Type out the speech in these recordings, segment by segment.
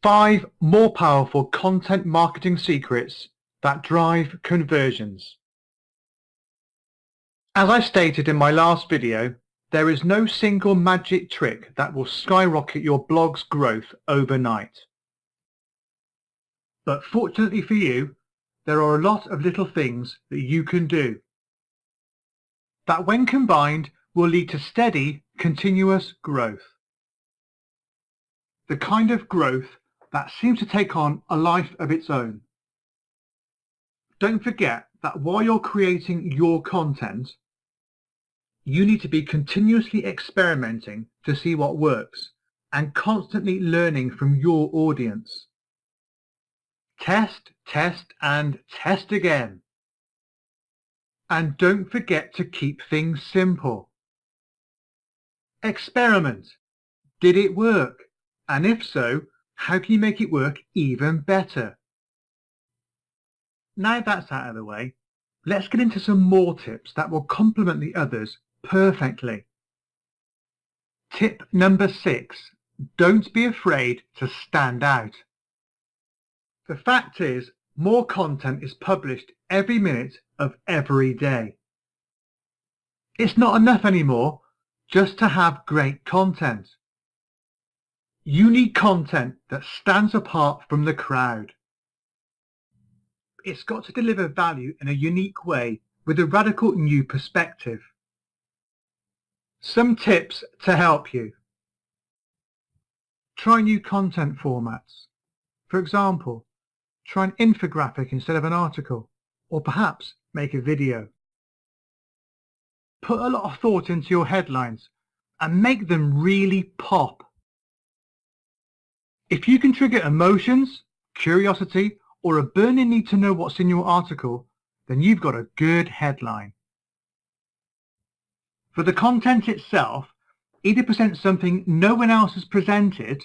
5 more powerful content marketing secrets that drive conversions. As I stated in my last video, there is no single magic trick that will skyrocket your blog's growth overnight. But fortunately for you, there are a lot of little things that you can do that when combined will lead to steady, continuous growth. The kind of growth that seems to take on a life of its own. Don't forget that while you're creating your content, you need to be continuously experimenting to see what works and constantly learning from your audience. Test, test, and test again. And don't forget to keep things simple. Experiment. Did it work? And if so, how can you make it work even better? Now that's out of the way, let's get into some more tips that will complement the others perfectly. Tip number 6. Don't be afraid to stand out. The fact is, more content is published every minute of every day. It's not enough anymore just to have great content. You need content that stands apart from the crowd. It's got to deliver value in a unique way with a radical new perspective. Some tips to help you. Try new content formats. For example, try an infographic instead of an article, or perhaps make a video. Put a lot of thought into your headlines and make them really pop. If you can trigger emotions, curiosity, or a burning need to know what's in your article, then you've got a good headline. For the content itself, either present something no one else has presented,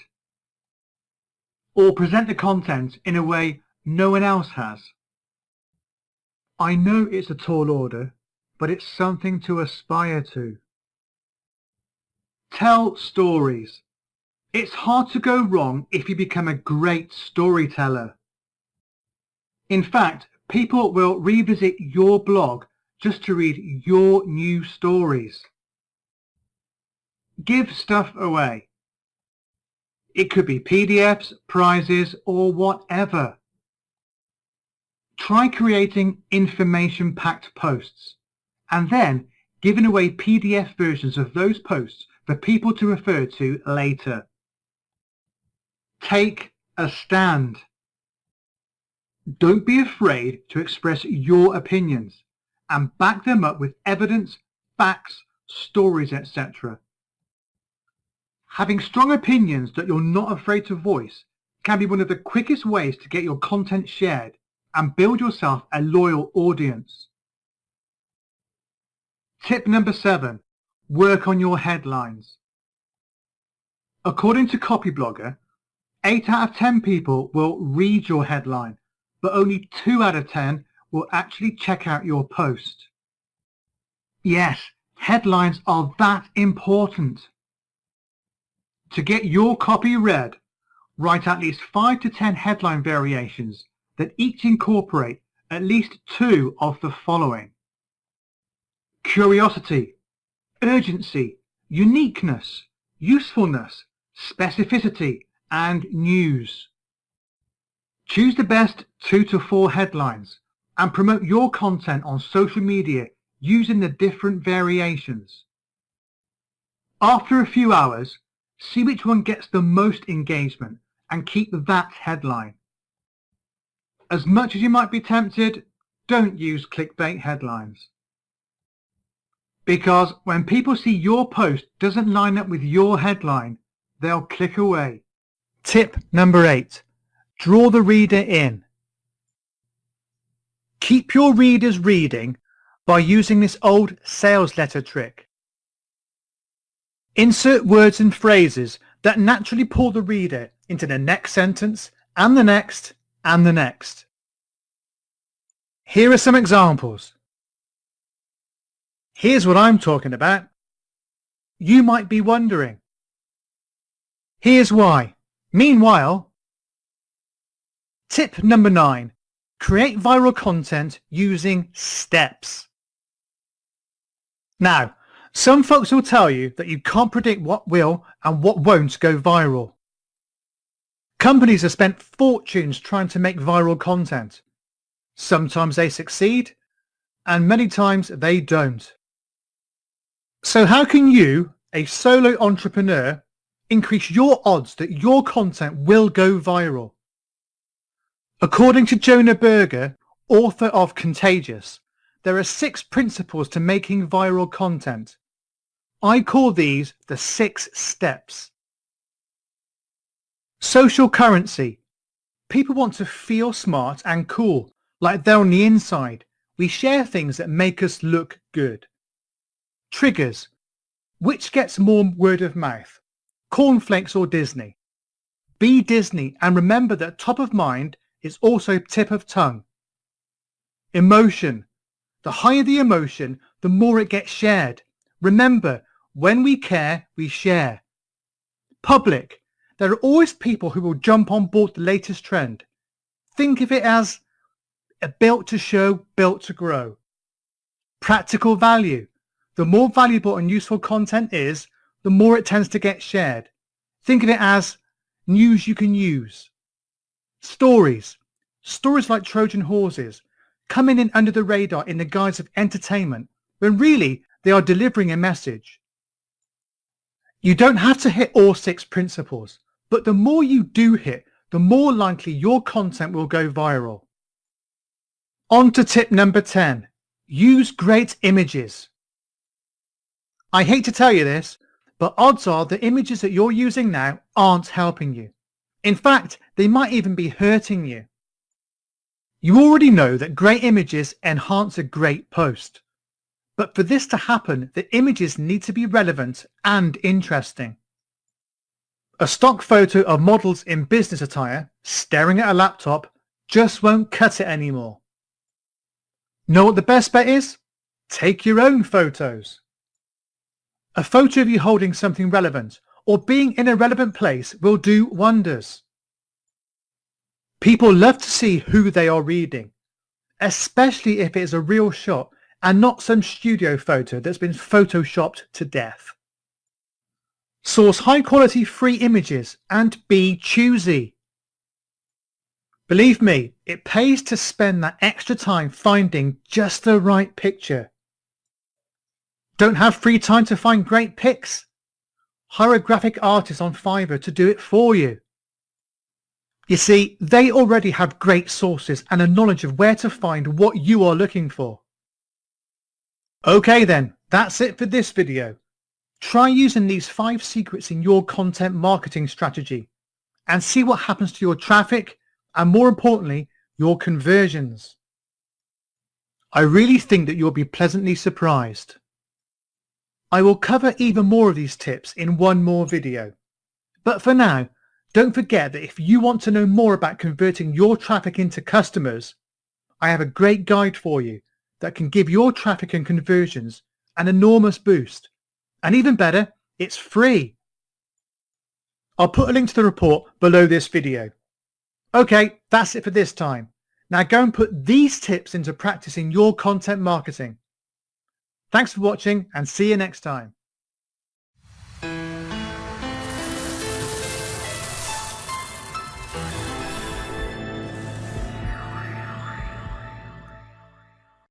or present the content in a way no one else has. I know it's a tall order, but it's something to aspire to. Tell stories. It's hard to go wrong if you become a great storyteller. In fact, people will revisit your blog just to read your new stories. Give stuff away. It could be PDFs, prizes, or whatever. Try creating information-packed posts and then giving away PDF versions of those posts for people to refer to later. Take a stand. Don't be afraid to express your opinions and back them up with evidence, facts, stories, etc. Having strong opinions that you're not afraid to voice can be one of the quickest ways to get your content shared and build yourself a loyal audience. Tip number 7. Work on your headlines. According to Copyblogger, 8 out of 10 people will read your headline, but only 2 out of 10 will actually check out your post. Yes, headlines are that important. To get your copy read, write at least 5 to 10 headline variations that each incorporate at least 2 of the following: curiosity, urgency, uniqueness, usefulness, specificity, and news. Choose the best 2 to 4 headlines and promote your content on social media using the different variations. After a few hours, see which one gets the most engagement and keep that headline. As much as you might be tempted, don't use clickbait headlines. Because when people see your post doesn't line up with your headline, they'll click away. Tip number 8. Draw the reader in. Keep your readers reading by using this old sales letter trick. Insert words and phrases that naturally pull the reader into the next sentence and the next and the next. Here are some examples. Here's what I'm talking about. You might be wondering. Here's why. Meanwhile, Tip number 9. Create viral content using steps. Now, some folks will tell you that you can't predict what will and what won't go viral. Companies have spent fortunes trying to make viral content. Sometimes they succeed, and many times they don't. So how can you, a solo entrepreneur, increase your odds that your content will go viral? According to Jonah Berger, author of Contagious, there are 6 principles to making viral content. I call these the 6 steps. Social currency. People want to feel smart and cool, like they're on the inside. We share things that make us look good. Triggers. Which gets more word of mouth? Cornflakes or Disney? Be Disney and remember that top of mind is also tip of tongue. Emotion. The higher the emotion, the more it gets shared. Remember, when we care, we share. Public. There are always people who will jump on board the latest trend. Think of it as built to show, built to grow. Practical value. The more valuable and useful content is, the more it tends to get shared. Think of it as news you can use. Stories. Stories like Trojan horses, coming in under the radar in the guise of entertainment, when really they are delivering a message. You don't have to hit all 6 principles, but the more you do hit, the more likely your content will go viral. On to tip number 10. Use great images. I hate to tell you this, but odds are the images that you're using now aren't helping you. In fact, they might even be hurting you. You already know that great images enhance a great post. But for this to happen, the images need to be relevant and interesting. A stock photo of models in business attire staring at a laptop just won't cut it anymore. Know what the best bet is? Take your own photos. A photo of you holding something relevant or being in a relevant place will do wonders. People love to see who they are reading, especially if it is a real shot and not some studio photo that's been photoshopped to death. Source high quality free images and be choosy. Believe me, it pays to spend that extra time finding just the right picture. Don't have free time to find great pics? Hire a graphic artist on Fiverr to do it for you. You see, they already have great sources and a knowledge of where to find what you are looking for. Okay then, that's it for this video. Try using these 5 secrets in your content marketing strategy and see what happens to your traffic and, more importantly, your conversions. I really think that you'll be pleasantly surprised. I will cover even more of these tips in one more video. But for now, don't forget that if you want to know more about converting your traffic into customers, I have a great guide for you that can give your traffic and conversions an enormous boost. And even better, it's free. I'll put a link to the report below this video. Okay, that's it for this time. Now go and put these tips into practice in your content marketing. Thanks for watching and see you next time.